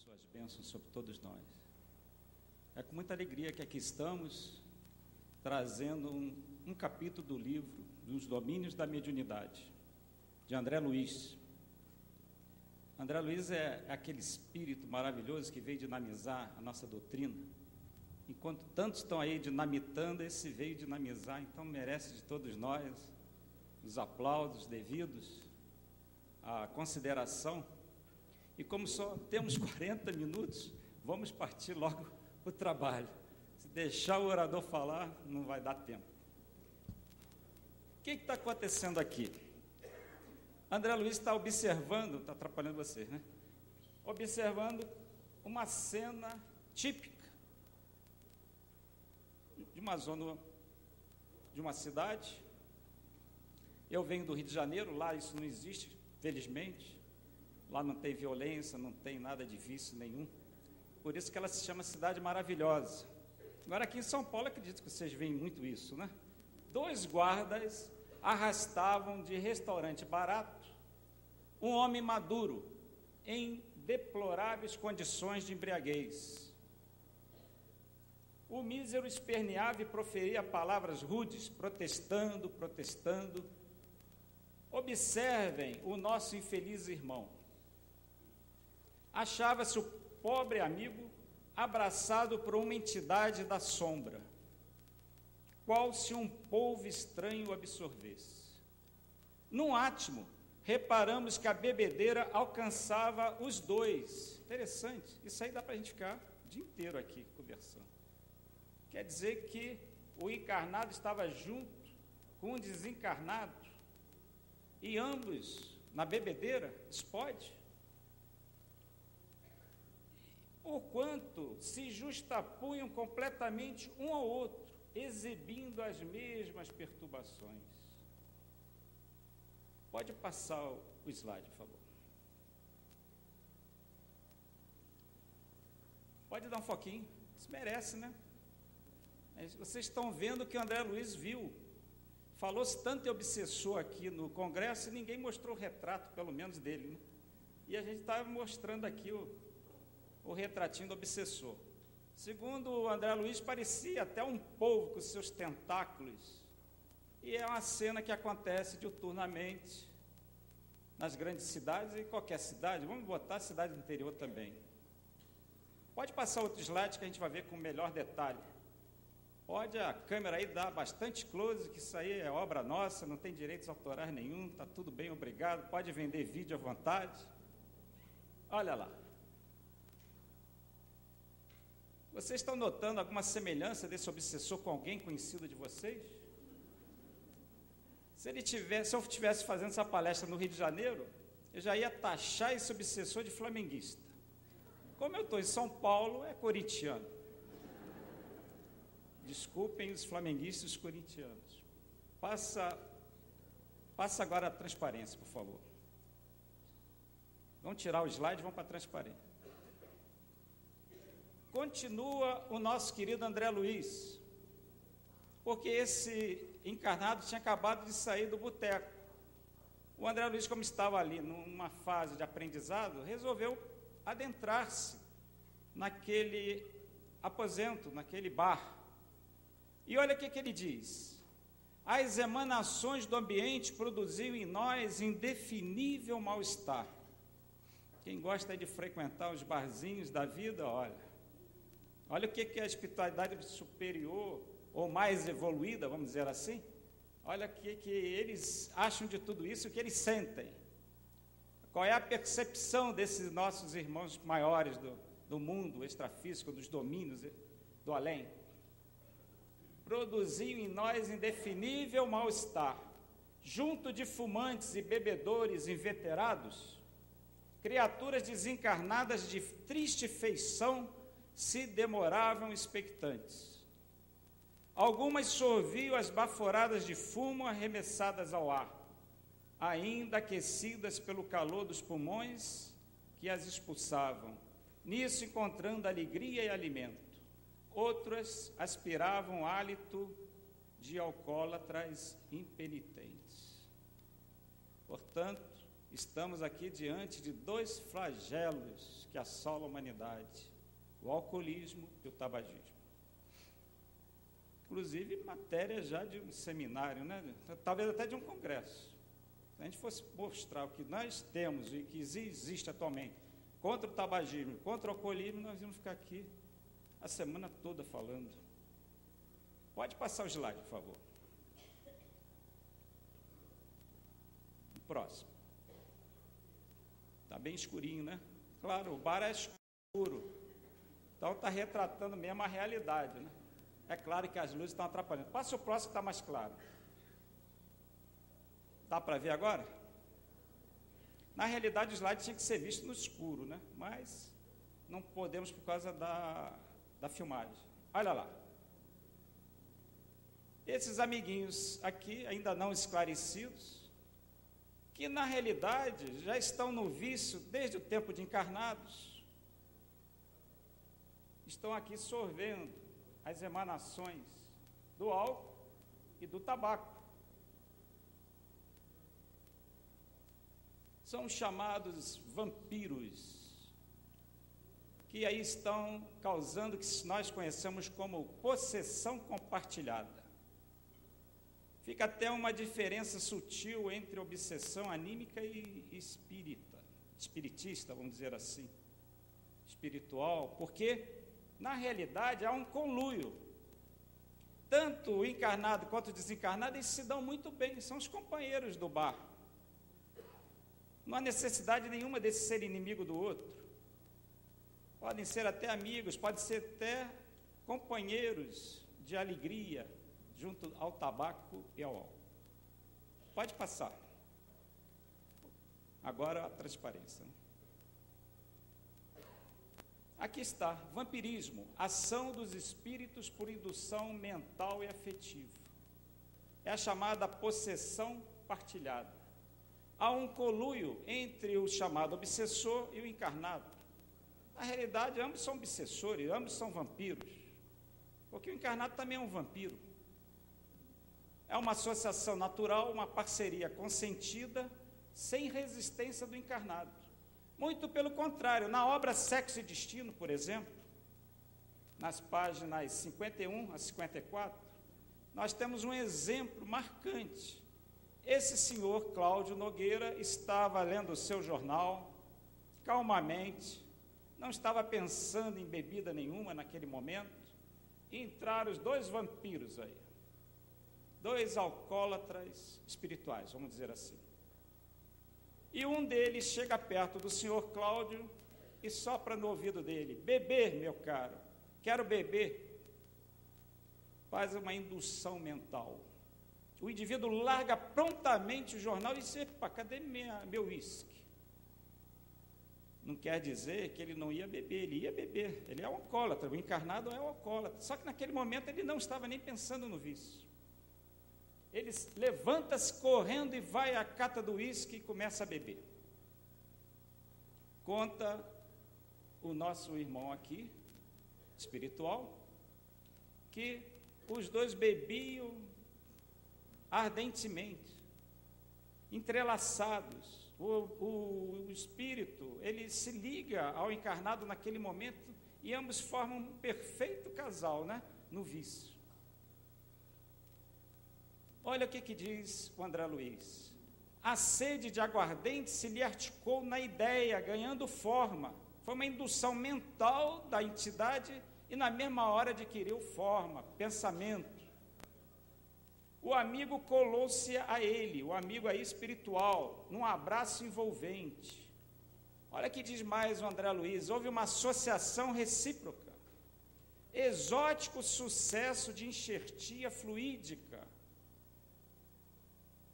suas bênçãos sobre todos nós. É com muita alegria que aqui estamos, trazendo um capítulo do livro dos Domínios da Mediunidade, de André Luiz. André Luiz é aquele espírito maravilhoso que veio dinamizar a nossa doutrina. Enquanto tantos estão aí dinamitando, esse veio dinamizar, então merece de todos nós os aplausos devidos, a consideração. E como só temos 40 minutos, vamos partir logo para o trabalho. Se deixar o orador falar, não vai dar tempo. O que está acontecendo aqui? André Luiz está observando, está atrapalhando vocês, né? Observando uma cena típica de uma zona, de uma cidade. Eu venho do Rio de Janeiro, lá isso não existe, felizmente. Lá não tem violência, não tem nada de vício nenhum. Por isso que ela se chama Cidade Maravilhosa. Agora aqui em São Paulo, acredito que vocês veem muito isso, né? 2 guardas arrastavam de restaurante barato um homem maduro, em deploráveis condições de embriaguez. O mísero esperneava e proferia palavras rudes, protestando. Observem o nosso infeliz irmão. Achava-se o pobre amigo abraçado por uma entidade da sombra, qual se um polvo estranho o absorvesse. Num átimo, reparamos que a bebedeira alcançava os 2. Interessante, isso aí dá para a gente ficar o dia inteiro aqui conversando. Quer dizer que o encarnado estava junto com o desencarnado, e ambos na bebedeira, isso pode? Porquanto se justapunham completamente um ao outro, exibindo as mesmas perturbações. Pode passar o slide, por favor. Pode dar um foquinho, isso merece, né? Vocês estão vendo o que o André Luiz viu. Falou-se tanto em obsessor aqui no congresso e ninguém mostrou o retrato, pelo menos dele, né? E a gente está mostrando aqui o retratinho do obsessor. Segundo o André Luiz, parecia até um polvo com seus tentáculos. E é uma cena que acontece diuturnamente nas grandes cidades e em qualquer cidade. Vamos botar a cidade do interior também. Pode passar outro slide que a gente vai ver com melhor detalhe. Pode a câmera aí dar bastante close, que isso aí é obra nossa, não tem direitos autorais nenhum, está tudo bem, obrigado. Pode vender vídeo à vontade. Olha lá. Vocês estão notando alguma semelhança desse obsessor com alguém conhecido de vocês? Se eu estivesse fazendo essa palestra no Rio de Janeiro, eu já ia taxar esse obsessor de flamenguista. Como eu estou em São Paulo, é corintiano. Desculpem os flamenguistas e os corintianos. Passa agora a transparência, por favor. Vamos tirar o slide e vamos para a transparência. Continua o nosso querido André Luiz, porque esse encarnado tinha acabado de sair do boteco. O André Luiz, como estava ali numa fase de aprendizado, resolveu adentrar-se naquele aposento, naquele bar. E olha o que ele diz: as emanações do ambiente produziam em nós indefinível mal-estar. Quem gosta de frequentar os barzinhos da vida, olha o que a espiritualidade superior ou mais evoluída, vamos dizer assim, olha o que eles acham de tudo isso, o que eles sentem. Qual é a percepção desses nossos irmãos maiores do mundo extrafísico, dos domínios do além? Produziu em nós indefinível mal-estar. Junto de fumantes e bebedores inveterados, criaturas desencarnadas de triste feição se demoravam expectantes. Algumas sorviam as baforadas de fumo arremessadas ao ar, ainda aquecidas pelo calor dos pulmões que as expulsavam, nisso encontrando alegria e alimento. Outras aspiravam hálito de alcoólatras impenitentes. Portanto, estamos aqui diante de dois flagelos que assolam a humanidade: o alcoolismo e o tabagismo. Inclusive, matéria já de um seminário, né? Talvez até de um congresso. Se a gente fosse mostrar o que nós temos e que existe atualmente contra o tabagismo, contra o alcoolismo, nós íamos ficar aqui a semana toda falando. Pode passar o slide, por favor. O próximo. Está bem escurinho, né? Claro, o bar é escuro. Então está retratando mesmo a realidade, né? É claro que as luzes estão atrapalhando. Passa o próximo que está mais claro. Dá para ver agora? Na realidade, o slide tinha que ser visto no escuro, né? Mas não podemos por causa da filmagem. Olha lá. Esses amiguinhos aqui, ainda não esclarecidos, que na realidade já estão no vício desde o tempo de encarnados, estão aqui sorvendo as emanações do álcool e do tabaco. São chamados vampiros, que aí estão causando o que nós conhecemos como possessão compartilhada. Fica até uma diferença sutil entre obsessão anímica e espiritista, vamos dizer assim, espiritual, porque na realidade há um conluio. Tanto o encarnado quanto o desencarnado, eles se dão muito bem, são os companheiros do bar. Não há necessidade nenhuma desse ser inimigo do outro. Podem ser até amigos, podem ser até companheiros de alegria, junto ao tabaco e ao álcool. Pode passar. Agora a transparência. Aqui está, vampirismo, ação dos espíritos por indução mental e afetiva. É a chamada possessão partilhada. Há um conluio entre o chamado obsessor e o encarnado. Na realidade, ambos são obsessores, ambos são vampiros, porque o encarnado também é um vampiro. É uma associação natural, uma parceria consentida, sem resistência do encarnado. Muito pelo contrário, na obra Sexo e Destino, por exemplo, nas páginas 51 a 54, nós temos um exemplo marcante. Esse senhor Cláudio Nogueira estava lendo o seu jornal, calmamente, não estava pensando em bebida nenhuma naquele momento, e entraram os dois vampiros aí, dois alcoólatras espirituais, vamos dizer assim. E um deles chega perto do senhor Cláudio e sopra no ouvido dele: beber, meu caro, quero beber. Faz uma indução mental. O indivíduo larga prontamente o jornal e diz: epa, cadê meu uísque? Não quer dizer que ele não ia beber, ele ia beber. Ele é um alcoólatra, o encarnado é um alcoólatra. Só que naquele momento ele não estava nem pensando no vício. Ele levanta-se correndo e vai à cata do uísque e começa a beber. Conta o nosso irmão aqui, espiritual, que os dois bebiam ardentemente, entrelaçados. O espírito, ele se liga ao encarnado naquele momento e ambos formam um perfeito casal, né, no vício. Olha o que diz o André Luiz. A sede de aguardente se lhe articulou na ideia, ganhando forma. Foi uma indução mental da entidade e na mesma hora adquiriu forma, pensamento. O amigo colou-se a ele, o amigo aí espiritual, num abraço envolvente. Olha o que diz mais o André Luiz. Houve uma associação recíproca. Exótico sucesso de enxertia fluídica.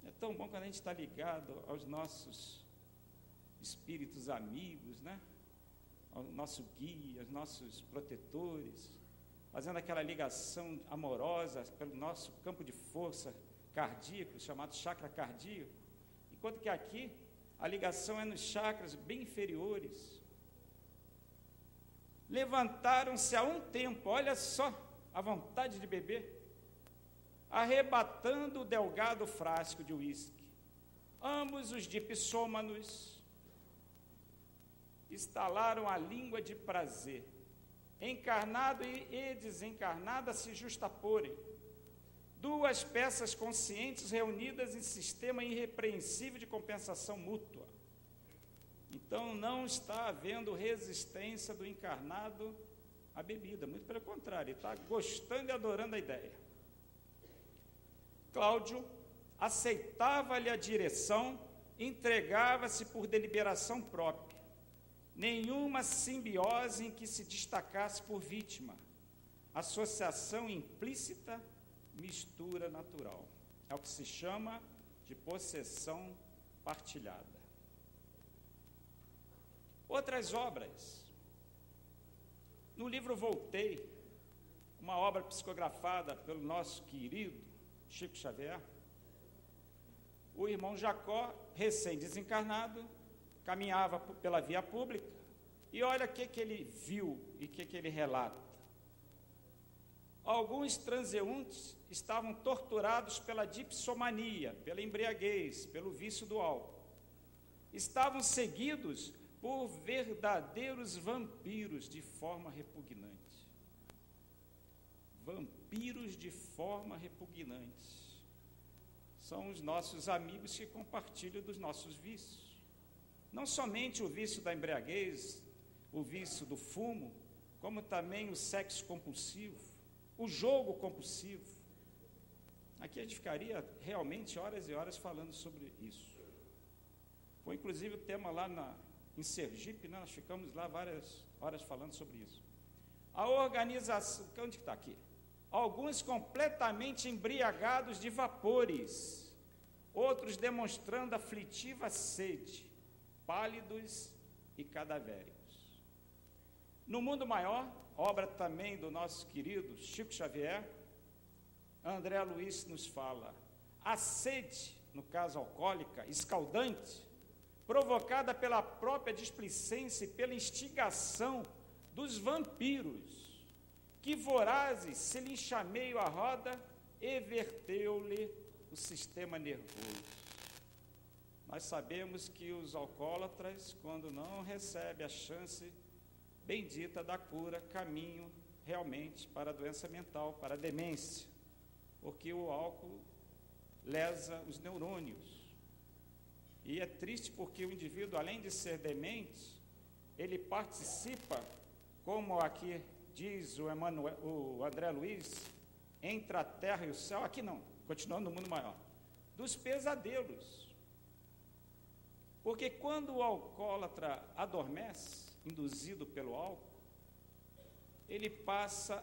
É tão bom quando a gente está ligado aos nossos espíritos amigos, né? Ao nosso guia, aos nossos protetores, fazendo aquela ligação amorosa pelo nosso campo de força cardíaco, chamado chakra cardíaco, enquanto que aqui a ligação é nos chakras bem inferiores. Levantaram-se a um tempo, olha só a vontade de beber, arrebatando o delgado frasco de uísque. Ambos os dipsômanos estalaram a língua de prazer, encarnado e desencarnado a se justaporem, duas peças conscientes reunidas em sistema irrepreensível de compensação mútua. Então, não está havendo resistência do encarnado à bebida, muito pelo contrário, ele está gostando e adorando a ideia. Cláudio aceitava-lhe a direção, entregava-se por deliberação própria, nenhuma simbiose em que se destacasse por vítima, associação implícita, mistura natural. É o que se chama de possessão partilhada. Outras obras. No livro Voltei, uma obra psicografada pelo nosso querido Chico Xavier, o irmão Jacó, recém-desencarnado, caminhava pela via pública e olha o que ele viu e o que ele relata. Alguns transeuntes estavam torturados pela dipsomania, pela embriaguez, pelo vício do álcool. Estavam seguidos por verdadeiros vampiros de forma repugnante. Vampiros de forma repugnante. São os nossos amigos que compartilham dos nossos vícios. Não somente o vício da embriaguez, o vício do fumo, como também o sexo compulsivo, o jogo compulsivo. Aqui a gente ficaria realmente horas e horas falando sobre isso. Foi inclusive o tema lá em Sergipe, né? Nós ficamos lá várias horas falando sobre isso. A organização, onde está aqui? Alguns completamente embriagados de vapores, outros demonstrando aflitiva sede, pálidos e cadavéricos. No mundo maior, obra também do nosso querido Chico Xavier, André Luiz nos fala, a sede, no caso alcoólica, escaldante, provocada pela própria displicência e pela instigação dos vampiros, que vorazes se lhe enxameiam a roda e verteu-lhe o sistema nervoso. Nós sabemos que os alcoólatras, quando não recebem a chance bendita da cura, caminham realmente para a doença mental, para a demência, porque o álcool lesa os neurônios. E é triste porque o indivíduo, além de ser demente, ele participa, como aqui diz o André Luiz, entre a terra e o céu, aqui não, continuando no mundo maior, dos pesadelos. Porque quando o alcoólatra adormece, induzido pelo álcool, ele passa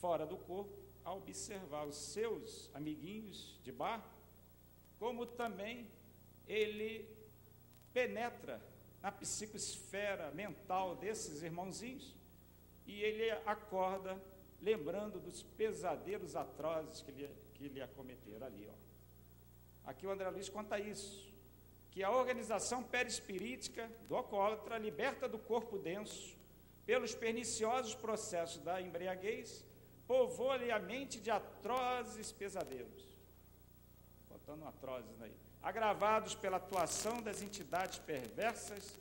fora do corpo a observar os seus amiguinhos de bar, como também ele penetra na psicosfera mental desses irmãozinhos e ele acorda lembrando dos pesadelos atrozes que lhe acometeram ali. Aqui o André Luiz conta isso, que a organização perispirítica do alcoólatra liberta do corpo denso, pelos perniciosos processos da embriaguez, povoa-lhe a mente de atrozes pesadelos, botando atrozes aí, agravados pela atuação das entidades perversas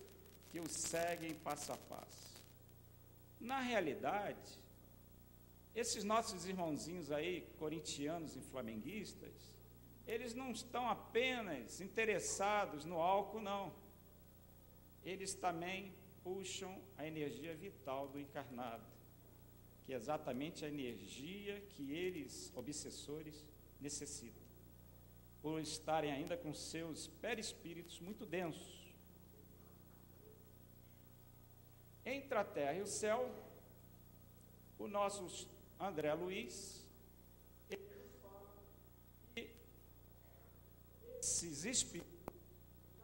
que o seguem passo a passo. Na realidade, esses nossos irmãozinhos aí, corintianos e flamenguistas, eles não estão apenas interessados no álcool, não. Eles também puxam a energia vital do encarnado, que é exatamente a energia que eles, obsessores, necessitam, por estarem ainda com seus perispíritos muito densos. Entre a terra e o céu, o nosso André Luiz, esses espíritos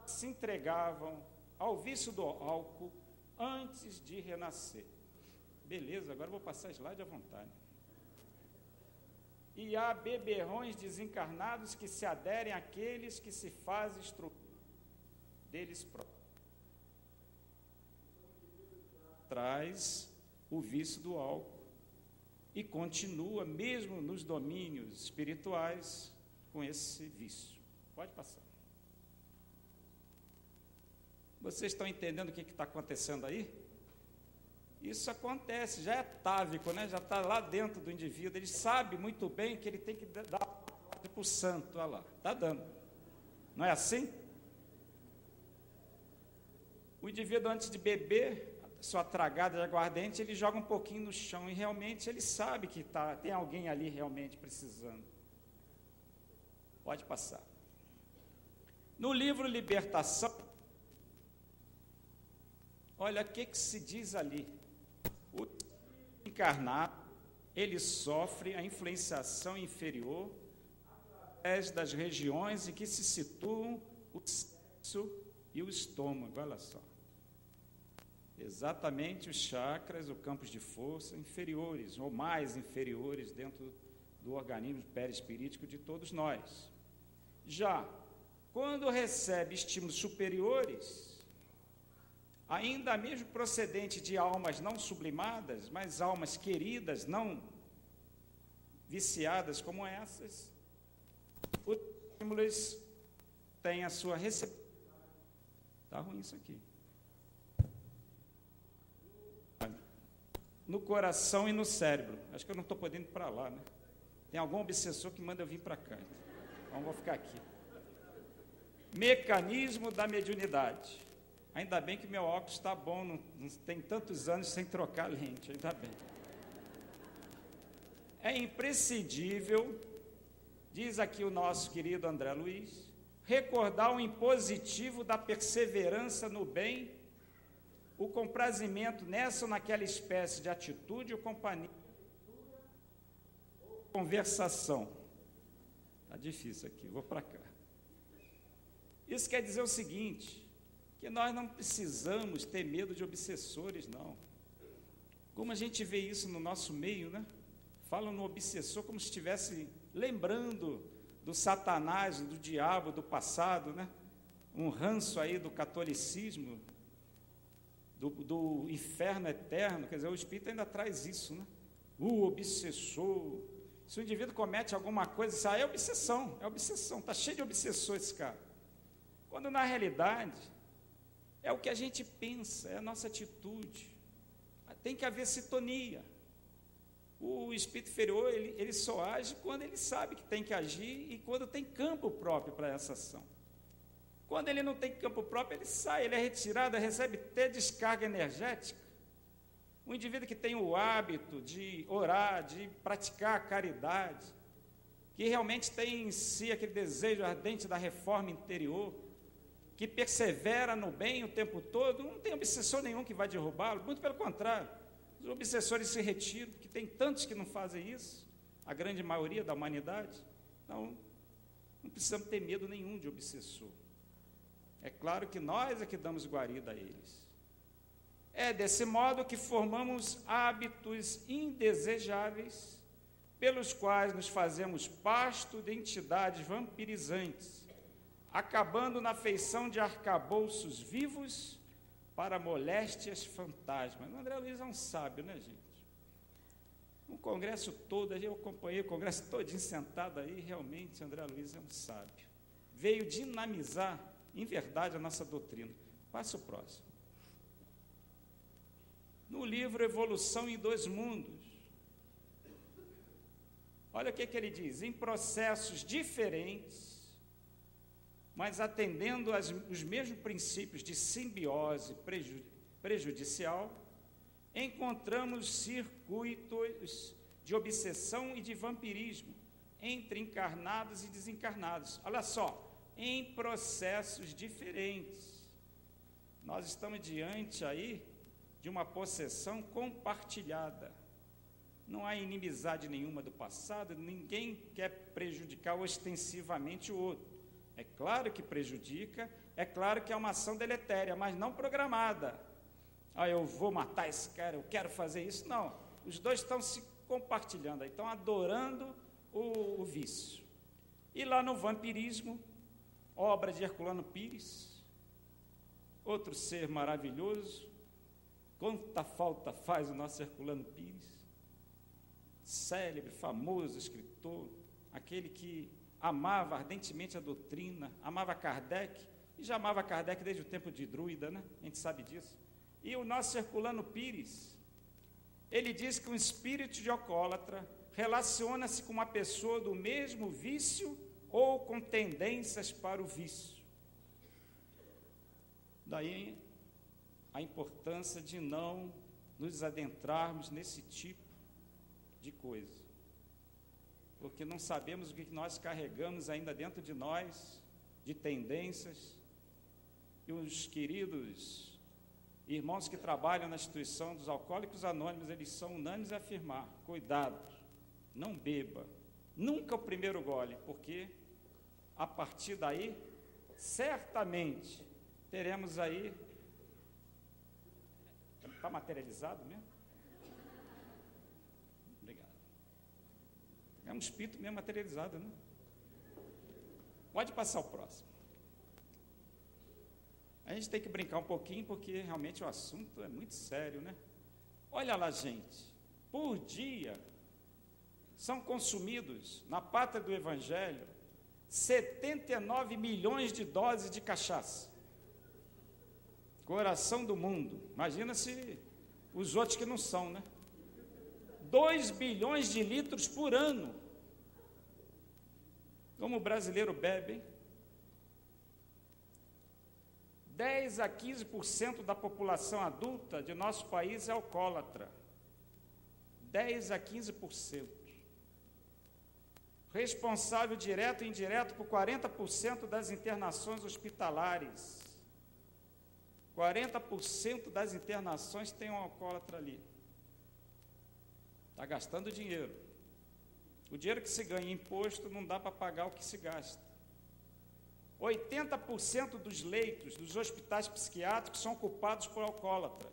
se entregavam ao vício do álcool antes de renascer. Beleza, agora vou passar slide à vontade. E há beberrões desencarnados que se aderem àqueles que se fazem instrutor deles próprios. Traz o vício do álcool e continua, mesmo nos domínios espirituais, com esse vício. Pode passar. Vocês estão entendendo o que está acontecendo aí? Isso acontece, já é atávico, né? Já está lá dentro do indivíduo, ele sabe muito bem que ele tem que dar para o santo, olha lá, está dando. Não é assim? O indivíduo, antes de beber sua tragada de aguardente, ele joga um pouquinho no chão e realmente ele sabe que tem alguém ali realmente precisando. Pode passar. No livro Libertação, olha o que se diz ali. O encarnado, ele sofre a influenciação inferior através das regiões em que se situam o sexo e o estômago, olha só. Exatamente os chakras, os campos de força inferiores, ou mais inferiores dentro do organismo perispirítico de todos nós. Já, quando recebe estímulos superiores, ainda mesmo procedente de almas não sublimadas, mas almas queridas, não viciadas como essas, os estímulos têm a sua receptividade. Está ruim isso aqui. No coração e no cérebro. Acho que eu não estou podendo ir para lá, né? Tem algum obsessor que manda eu vir para cá. Então vou ficar aqui. Mecanismo da mediunidade. Ainda bem que meu óculos está bom, não tem tantos anos sem trocar lente, ainda bem. É imprescindível, diz aqui o nosso querido André Luiz, recordar o impositivo da perseverança no bem, o comprazimento nessa ou naquela espécie de atitude ou companhia, ou conversação. Está difícil aqui, vou para cá. Isso quer dizer o seguinte, que nós não precisamos ter medo de obsessores, não. Como a gente vê isso no nosso meio, né? Falam no obsessor como se estivesse lembrando do Satanás, do diabo, do passado, né? Um ranço aí do catolicismo, do inferno eterno, quer dizer, o Espírito ainda traz isso, né? O obsessor. Se o indivíduo comete alguma coisa, isso aí é obsessão, está cheio de obsessor esse cara. Quando na realidade é o que a gente pensa, é a nossa atitude. Tem que haver sintonia. O espírito inferior, ele só age quando ele sabe que tem que agir e quando tem campo próprio para essa ação. Quando ele não tem campo próprio, ele sai, ele é retirado, recebe até descarga energética. Um indivíduo que tem o hábito de orar, de praticar a caridade, que realmente tem em si aquele desejo ardente da reforma interior, que persevera no bem o tempo todo, não tem obsessor nenhum que vai derrubá-lo, muito pelo contrário, os obsessores se retiram, que tem tantos que não fazem isso, a grande maioria da humanidade. Então, não precisamos ter medo nenhum de obsessor. É claro que nós é que damos guarida a eles. É desse modo que formamos hábitos indesejáveis, pelos quais nos fazemos pasto de entidades vampirizantes, acabando na feição de arcabouços vivos para moléstias fantasmas. O André Luiz é um sábio, né, gente? O congresso todo, eu acompanhei o congresso todinho sentado aí, realmente André Luiz é um sábio. Veio dinamizar, em verdade, a nossa doutrina. Passa o próximo. No livro Evolução em Dois Mundos, olha o que ele diz, em processos diferentes, mas atendendo os mesmos princípios de simbiose prejudicial, encontramos circuitos de obsessão e de vampirismo entre encarnados e desencarnados. Olha só, em processos diferentes. Nós estamos diante aí de uma possessão compartilhada. Não há inimizade nenhuma do passado, ninguém quer prejudicar ostensivamente o outro. É claro que prejudica, é claro que é uma ação deletéria, mas não programada. Eu vou matar esse cara, eu quero fazer isso. Não, os dois estão se compartilhando, estão adorando o vício. E lá no vampirismo, obra de Herculano Pires, outro ser maravilhoso, quanta falta faz o nosso Herculano Pires, célebre, famoso escritor, aquele que amava ardentemente a doutrina, amava Kardec, e já amava Kardec desde o tempo de Druida, né? A gente sabe disso. E o nosso Herculano Pires, ele diz que um espírito de alcoólatra relaciona-se com uma pessoa do mesmo vício ou com tendências para o vício. Daí a importância de não nos adentrarmos nesse tipo de coisa, porque não sabemos o que nós carregamos ainda dentro de nós, de tendências, e os queridos irmãos que trabalham na instituição dos Alcoólicos Anônimos, eles são unânimes a afirmar: cuidado, não beba, nunca o primeiro gole, porque a partir daí, certamente, teremos aí, está materializado mesmo? Obrigado. É um espírito mesmo materializado, né? Pode passar o próximo. A gente tem que brincar um pouquinho, porque realmente o assunto é muito sério, né? Olha lá, gente, por dia são consumidos, na pátria do Evangelho, 79 milhões de doses de cachaça. Coração do mundo. Imagina se os outros que não são, né? 2 bilhões de litros por ano. Como o brasileiro bebe, hein? 10 a 15% da população adulta de nosso país é alcoólatra. 10 a 15%. Responsável direto e indireto por 40% das internações hospitalares. 40% das internações tem um alcoólatra ali. Está gastando dinheiro. O dinheiro que se ganha em imposto não dá para pagar o que se gasta. 80% dos leitos dos hospitais psiquiátricos são ocupados por alcoólatras.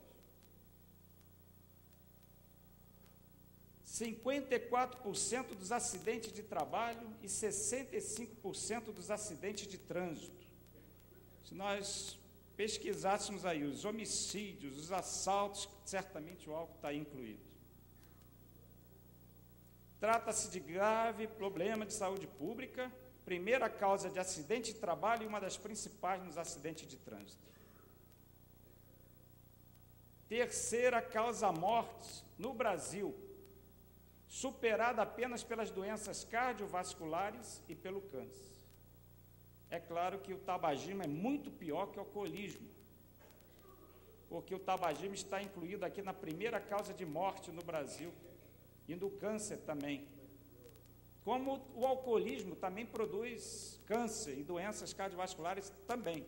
54% dos acidentes de trabalho e 65% dos acidentes de trânsito. Se nós pesquisássemos aí os homicídios, os assaltos, certamente o álcool está incluído. Trata-se de grave problema de saúde pública, primeira causa de acidente de trabalho e uma das principais nos acidentes de trânsito. Terceira causa morte no Brasil, superada apenas pelas doenças cardiovasculares e pelo câncer. É claro que o tabagismo é muito pior que o alcoolismo, porque o tabagismo está incluído aqui na primeira causa de morte no Brasil, e do câncer também. Como o alcoolismo também produz câncer e doenças cardiovasculares também.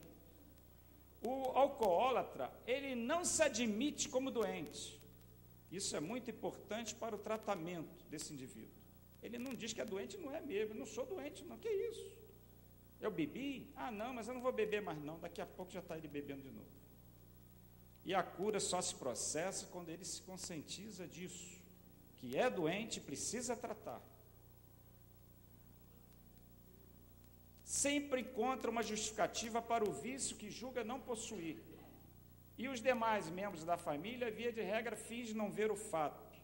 O alcoólatra, ele não se admite como doente. Isso é muito importante para o tratamento desse indivíduo. Ele não diz que é doente, não é mesmo. Eu não sou doente, não. Que isso? Eu bebi? Ah, não, mas eu não vou beber mais não. Daqui a pouco já está ele bebendo de novo. E a cura só se processa quando ele se conscientiza disso, que é doente e precisa tratar. Sempre encontra uma justificativa para o vício que julga não possuir. E os demais membros da família, via de regra, fingem não ver o fato.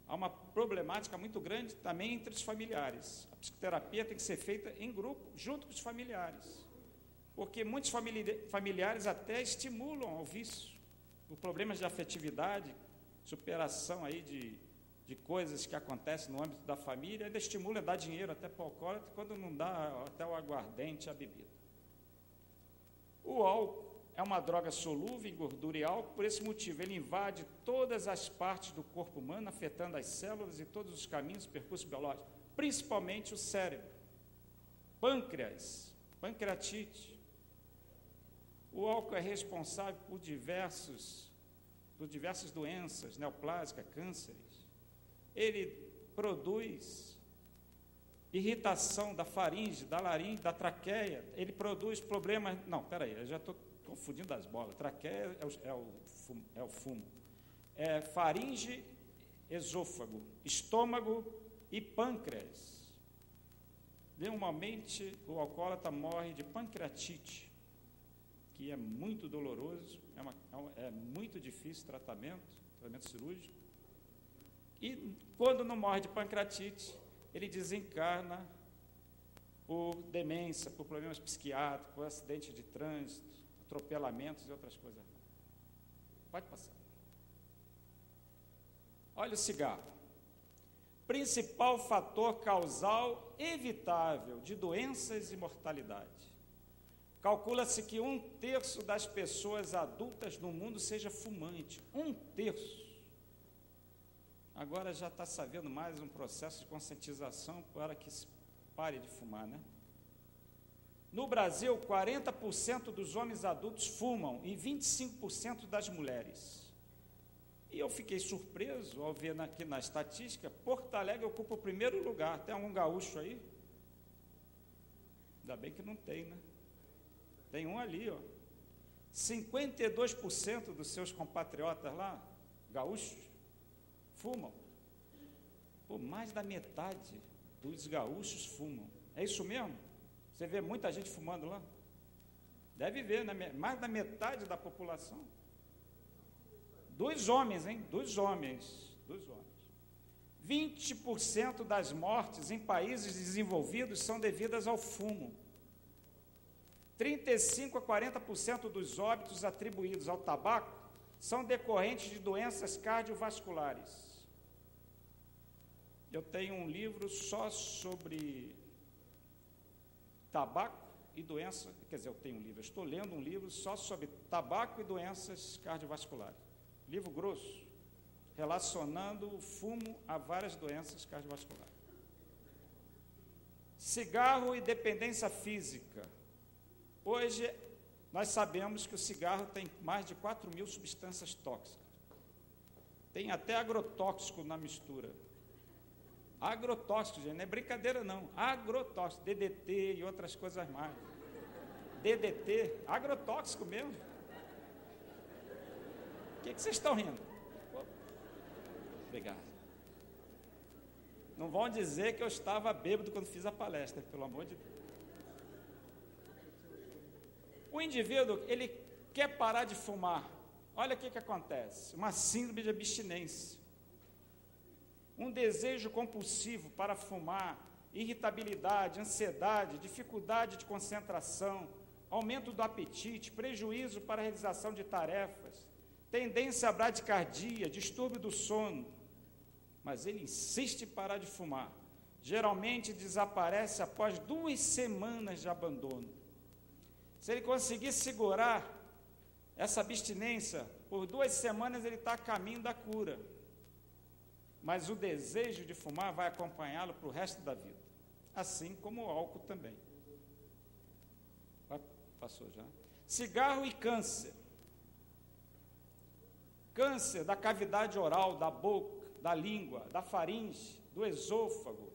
Há uma problemática muito grande também entre os familiares. A psicoterapia tem que ser feita em grupo, junto com os familiares. Porque muitos familiares até estimulam ao vício. Os problemas de afetividade, superação aí de coisas que acontecem no âmbito da família, ainda estimula, dá dinheiro até para o alcoólatra, quando não dá até o aguardente, a bebida. O álcool é uma droga solúvel em gordura e álcool, por esse motivo ele invade todas as partes do corpo humano, afetando as células e todos os caminhos, percursos biológicos, principalmente o cérebro, pâncreas, pancreatite. O álcool é responsável por diversas doenças neoplásicas, cânceres. Ele produz irritação da faringe, da laringe, da traqueia, ele produz problemas... Não, peraí, eu já estou confundindo as bolas. Traqueia é o fumo. É faringe, esôfago, estômago e pâncreas. Normalmente, o alcoólatra morre de pancreatite, que é muito doloroso, é muito difícil o tratamento cirúrgico. E quando não morre de pancreatite, ele desencarna por demência, por problemas psiquiátricos, por acidente de trânsito, atropelamentos e outras coisas. Pode passar. Olha o cigarro. Principal fator causal evitável de doenças e mortalidade. Calcula-se que 1/3 das pessoas adultas no mundo seja fumante. 1/3. Agora já está sabendo mais um processo de conscientização para que se pare de fumar, né? No Brasil, 40% dos homens adultos fumam e 25% das mulheres. E eu fiquei surpreso ao ver aqui na estatística, Porto Alegre ocupa o primeiro lugar. Tem algum gaúcho aí? Ainda bem que não tem, né? Tem um ali, ó. 52% dos seus compatriotas lá, gaúchos, fumam. Pô, mais da metade dos gaúchos fumam. É isso mesmo? Você vê muita gente fumando lá? Deve ver, né? Mais da metade da população. Dos homens, hein? Dos homens. 20% das mortes em países desenvolvidos são devidas ao fumo. 35% a 40% dos óbitos atribuídos ao tabaco são decorrentes de doenças cardiovasculares. Eu tenho um livro só sobre tabaco e doença, quer dizer, eu estou lendo um livro só sobre tabaco e doenças cardiovasculares. Livro grosso, relacionando o fumo a várias doenças cardiovasculares. Cigarro e dependência física. Hoje, nós sabemos que o cigarro tem mais de 4.000 substâncias tóxicas. Tem até agrotóxico na mistura. Agrotóxico, gente, não é brincadeira não. Agrotóxico, DDT e outras coisas mais. DDT, agrotóxico mesmo. O que vocês estão rindo? Obrigado. Não vão dizer que eu estava bêbado quando fiz a palestra, pelo amor de Deus. O indivíduo, ele quer parar de fumar. Olha o que acontece. Uma síndrome de abstinência. Um desejo compulsivo para fumar, irritabilidade, ansiedade, dificuldade de concentração, aumento do apetite, prejuízo para a realização de tarefas, tendência à bradicardia, distúrbio do sono. Mas ele insiste em parar de fumar. Geralmente desaparece após 2 semanas de abandono. Se ele conseguir segurar essa abstinência, por 2 semanas ele está a caminho da cura. Mas o desejo de fumar vai acompanhá-lo para o resto da vida. Assim como o álcool também. Passou já? Cigarro e câncer. Câncer da cavidade oral, da boca, da língua, da faringe, do esôfago,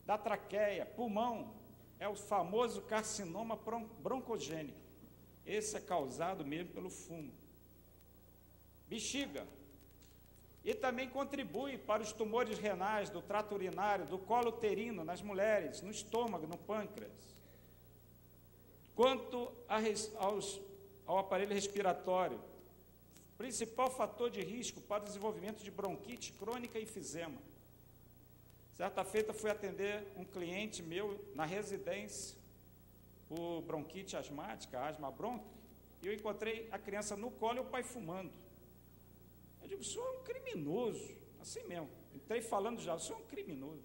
da traqueia, pulmão, é o famoso carcinoma broncogênico. Esse é causado mesmo pelo fumo. Bexiga. E também contribui para os tumores renais, do trato urinário, do colo uterino nas mulheres, no estômago, no pâncreas. Quanto ao aparelho respiratório, principal fator de risco para o desenvolvimento de bronquite crônica e enfisema. Certa feita fui atender um cliente meu na residência por bronquite asmática, asma brônquica, e eu encontrei a criança no colo e o pai fumando. Eu digo, o senhor é um criminoso, assim mesmo, entrei falando já, o senhor é um criminoso.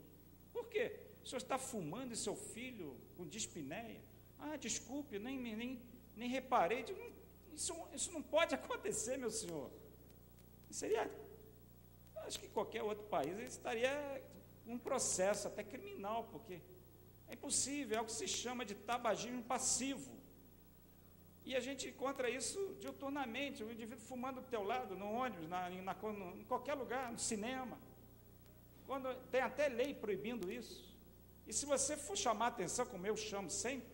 Por quê? O senhor está fumando e seu filho com dispneia? Ah, desculpe, nem reparei. Digo, isso não pode acontecer, meu senhor. Seria, acho que em qualquer outro país ele estaria um processo até criminal, porque é impossível, é o que se chama de tabagismo passivo. E a gente encontra isso diuturnamente, o indivíduo fumando do teu lado, no ônibus, em qualquer lugar, no cinema. Tem até lei proibindo isso. E se você for chamar a atenção, como eu chamo sempre,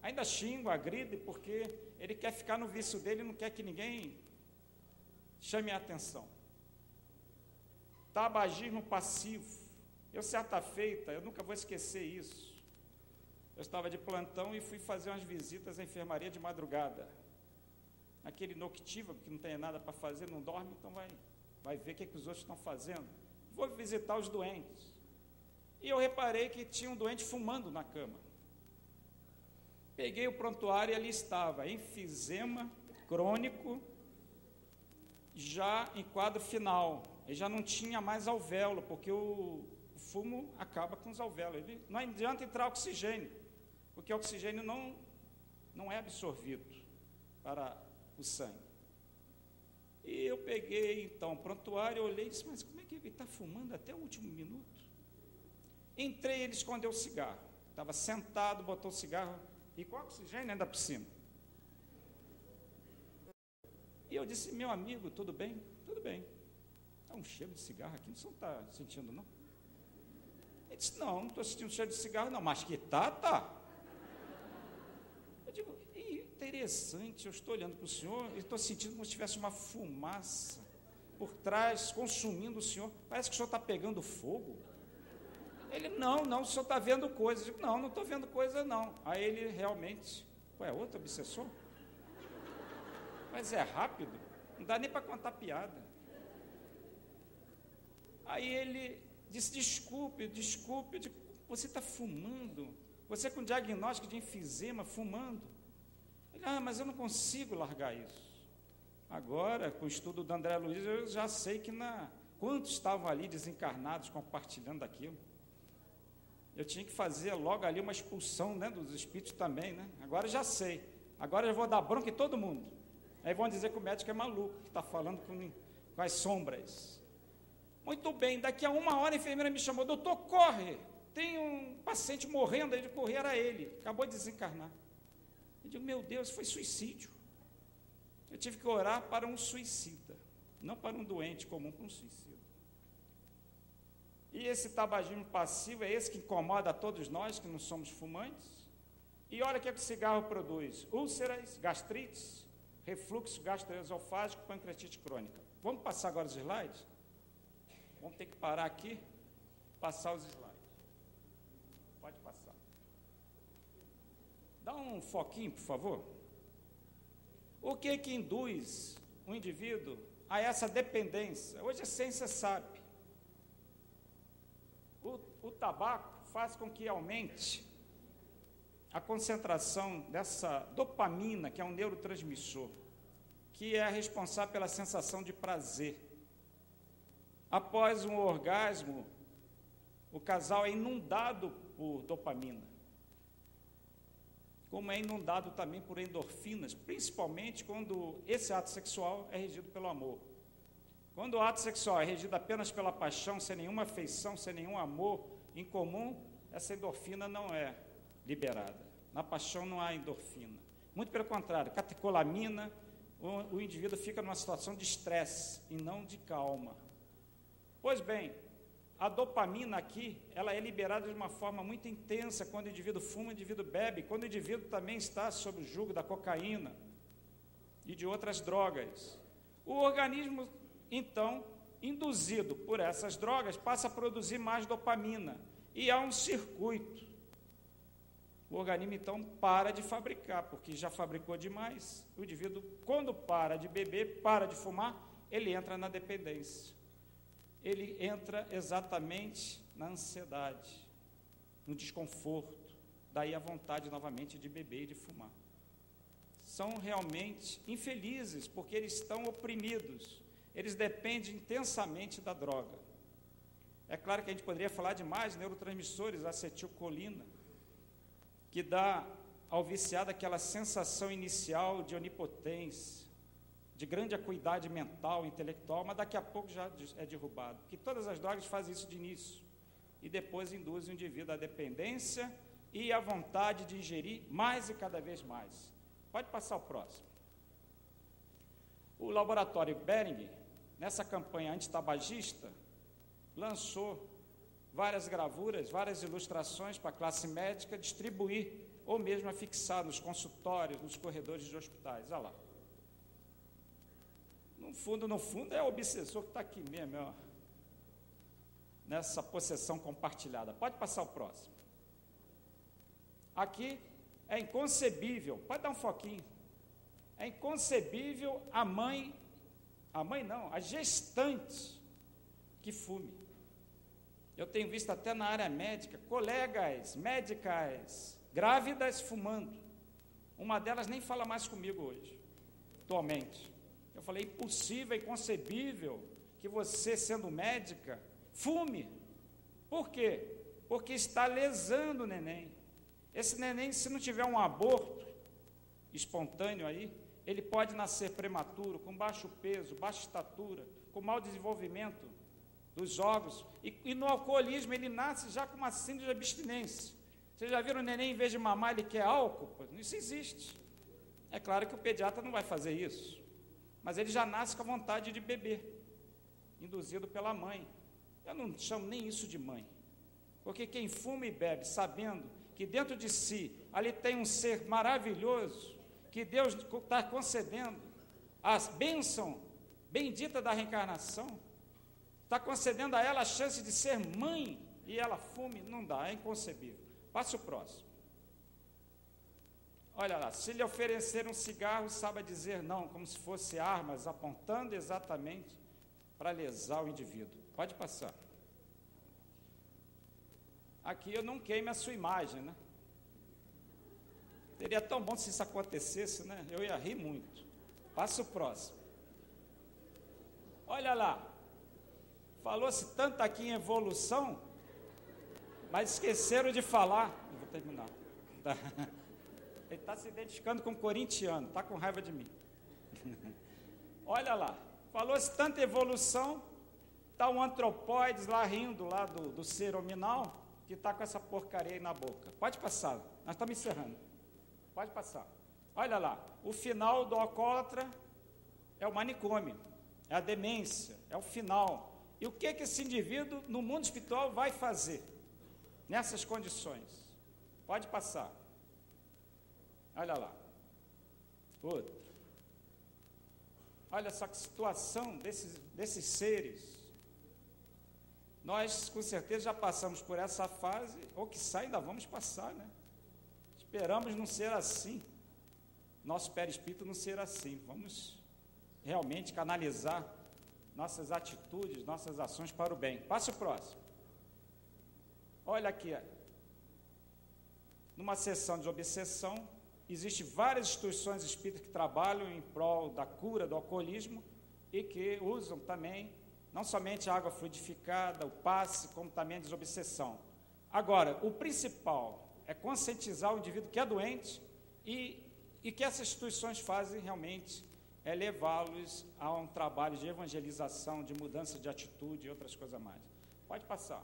ainda xingo, agride, porque ele quer ficar no vício dele e não quer que ninguém chame a atenção. Tabagismo passivo. Eu, certa feita, eu nunca vou esquecer isso. Eu estava de plantão e fui fazer umas visitas à enfermaria de madrugada. Aquele noctívago que não tem nada para fazer, não dorme, então vai ver o que os outros estão fazendo. Vou visitar os doentes. E eu reparei que tinha um doente fumando na cama. Peguei o prontuário e ali estava, enfisema crônico, já em quadro final. Ele já não tinha mais alvéolo, porque o fumo acaba com os alvéolos. Não adianta entrar oxigênio, porque o oxigênio não é absorvido para o sangue. E eu peguei, então, o prontuário, olhei e disse, mas como é que ele está fumando até o último minuto? Entrei, ele escondeu o cigarro. Estava sentado, botou o cigarro, e com oxigênio ainda por cima. E eu disse, meu amigo, tudo bem? Tudo bem. Está um cheiro de cigarro aqui, você não está sentindo, não? Ele disse, não estou sentindo cheiro de cigarro, não, mas que tá. Eu digo, interessante, eu estou olhando para o senhor e estou sentindo como se tivesse uma fumaça por trás, consumindo o senhor. Parece que o senhor está pegando fogo. Ele, não, o senhor está vendo coisa. Eu digo, não estou vendo coisa, não. Aí ele realmente, é outro obsessor? Mas é rápido, não dá nem para contar piada. Aí ele disse, desculpe, eu digo, você está fumando? Você com diagnóstico de enfisema, fumando? Ele, mas eu não consigo largar isso. Agora, com o estudo do André Luiz, eu já sei que quantos estavam ali desencarnados compartilhando aquilo. Eu tinha que fazer logo ali uma expulsão, né, dos espíritos também, né? Agora já sei. Agora eu vou dar bronca em todo mundo. Aí vão dizer que o médico é maluco, que está falando com as sombras. Muito bem, daqui a 1 hora a enfermeira me chamou, doutor, corre, tem um paciente morrendo, aí de correr era ele, acabou de desencarnar. Eu digo, meu Deus, foi suicídio. Eu tive que orar para um suicida, não para um doente comum, para um suicida. E esse tabagismo passivo é esse que incomoda a todos nós que não somos fumantes. E olha o que o cigarro produz: úlceras, gastrites, refluxo gastroesofágico, pancreatite crônica. Vamos passar agora os slides? Vamos ter que parar aqui, passar os slides. Pode passar. Dá um foquinho, por favor. O que induz o indivíduo a essa dependência? Hoje a ciência sabe. O tabaco faz com que aumente a concentração dessa dopamina, que é um neurotransmissor, que é responsável pela sensação de prazer. Após um orgasmo, o casal é inundado por dopamina, como é inundado também por endorfinas, principalmente quando esse ato sexual é regido pelo amor. Quando o ato sexual é regido apenas pela paixão, sem nenhuma afeição, sem nenhum amor em comum, essa endorfina não é liberada. Na paixão não há endorfina. Muito pelo contrário, catecolamina, o indivíduo fica numa situação de estresse e não de calma. Pois bem, a dopamina aqui, ela é liberada de uma forma muito intensa quando o indivíduo fuma, o indivíduo bebe, quando o indivíduo também está sob o jugo da cocaína e de outras drogas. O organismo, então, induzido por essas drogas, passa a produzir mais dopamina e há um circuito. O organismo, então, para de fabricar, porque já fabricou demais. O indivíduo, quando para de beber, para de fumar, ele entra na dependência. Ele entra exatamente na ansiedade, no desconforto, daí a vontade novamente de beber e de fumar. São realmente infelizes, porque eles estão oprimidos, eles dependem intensamente da droga. É claro que a gente poderia falar de mais neurotransmissores, acetilcolina, que dá ao viciado aquela sensação inicial de onipotência, de grande acuidade mental, intelectual, mas daqui a pouco já é derrubado, porque todas as drogas fazem isso de início, e depois induzem o indivíduo à dependência e à vontade de ingerir mais e cada vez mais. Pode passar o próximo. O laboratório Behring, nessa campanha antitabagista, lançou várias gravuras, várias ilustrações para a classe médica distribuir, ou mesmo afixar nos consultórios, nos corredores de hospitais. Olha lá. No fundo, é o obsessor que está aqui mesmo, ó, nessa possessão compartilhada. Pode passar o próximo. Aqui é inconcebível, pode dar um foquinho, é inconcebível a gestante que fume. Eu tenho visto até na área médica, colegas médicas grávidas fumando. Uma delas nem fala mais comigo hoje, atualmente. Eu falei, impossível, inconcebível que você, sendo médica, fume. Por quê? Porque está lesando o neném. Esse neném, se não tiver um aborto espontâneo aí, ele pode nascer prematuro, com baixo peso, baixa estatura, com mau desenvolvimento dos órgãos. E no alcoolismo, ele nasce já com uma síndrome de abstinência. Vocês já viram o neném, em vez de mamar, ele quer álcool? Isso existe. É claro que o pediatra não vai fazer isso, mas ele já nasce com a vontade de beber, induzido pela mãe. Eu não chamo nem isso de mãe, porque quem fuma e bebe, sabendo que dentro de si, ali tem um ser maravilhoso, que Deus está concedendo, a bênção bendita da reencarnação, está concedendo a ela a chance de ser mãe, e ela fume, não dá, é inconcebível. Passe o próximo. Olha lá, se lhe oferecer um cigarro, saiba dizer não, como se fosse armas, apontando exatamente para lesar o indivíduo. Pode passar. Aqui eu não queime a sua imagem, né? Seria tão bom se isso acontecesse, né? Eu ia rir muito. Passa o próximo. Olha lá, falou-se tanto aqui em evolução, mas esqueceram de falar. Eu vou terminar. Ele está se identificando com um corintiano, está com raiva de mim. Olha lá, falou-se tanta evolução, está um antropóides lá rindo lá do ser hominal, que está com essa porcaria aí na boca. Pode passar, nós estamos encerrando. Pode passar. Olha lá, o final do alcoólatra é o manicômio, é a demência, é o final. E o que esse indivíduo no mundo espiritual vai fazer nessas condições? Pode passar. Olha lá. Outro. Olha só que situação desses seres. Nós, com certeza, já passamos por essa fase, ou quiçá ainda vamos passar, né? Esperamos não ser assim. Nosso perispírito não ser assim. Vamos realmente canalizar nossas atitudes, nossas ações para o bem. Passe o próximo. Olha aqui. Numa sessão de obsessão, existem várias instituições espíritas que trabalham em prol da cura do alcoolismo e que usam também, não somente a água fluidificada, o passe, como também a desobsessão. Agora, o principal é conscientizar o indivíduo que é doente e que essas instituições fazem realmente é levá-los a um trabalho de evangelização, de mudança de atitude e outras coisas mais. Pode passar.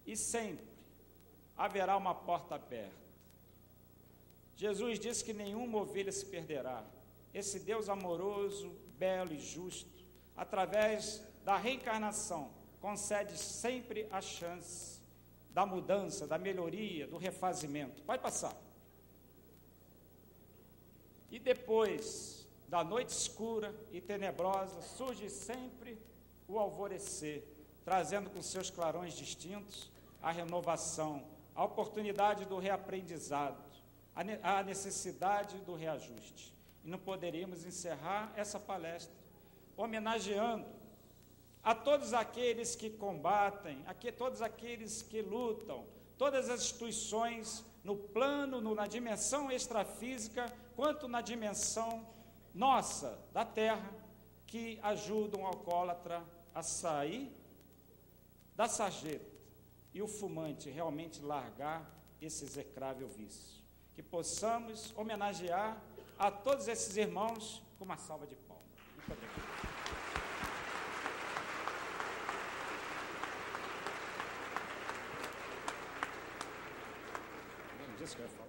E sempre haverá uma porta aberta. Jesus disse que nenhuma ovelha se perderá. Esse Deus amoroso, belo e justo, através da reencarnação, concede sempre a chance da mudança, da melhoria, do refazimento. Pode passar. E depois da noite escura e tenebrosa, surge sempre o alvorecer, trazendo com seus clarões distintos a renovação, a oportunidade do reaprendizado, a necessidade do reajuste. E não poderíamos encerrar essa palestra homenageando a todos aqueles que combatem, todos aqueles que lutam, todas as instituições no plano, na dimensão extrafísica, quanto na dimensão nossa, da Terra, que ajudam o alcoólatra a sair da sarjeta e o fumante realmente largar esse execrável vício. Que possamos homenagear a todos esses irmãos com uma salva de palmas. Muito obrigado. Não disse que eu ia falar.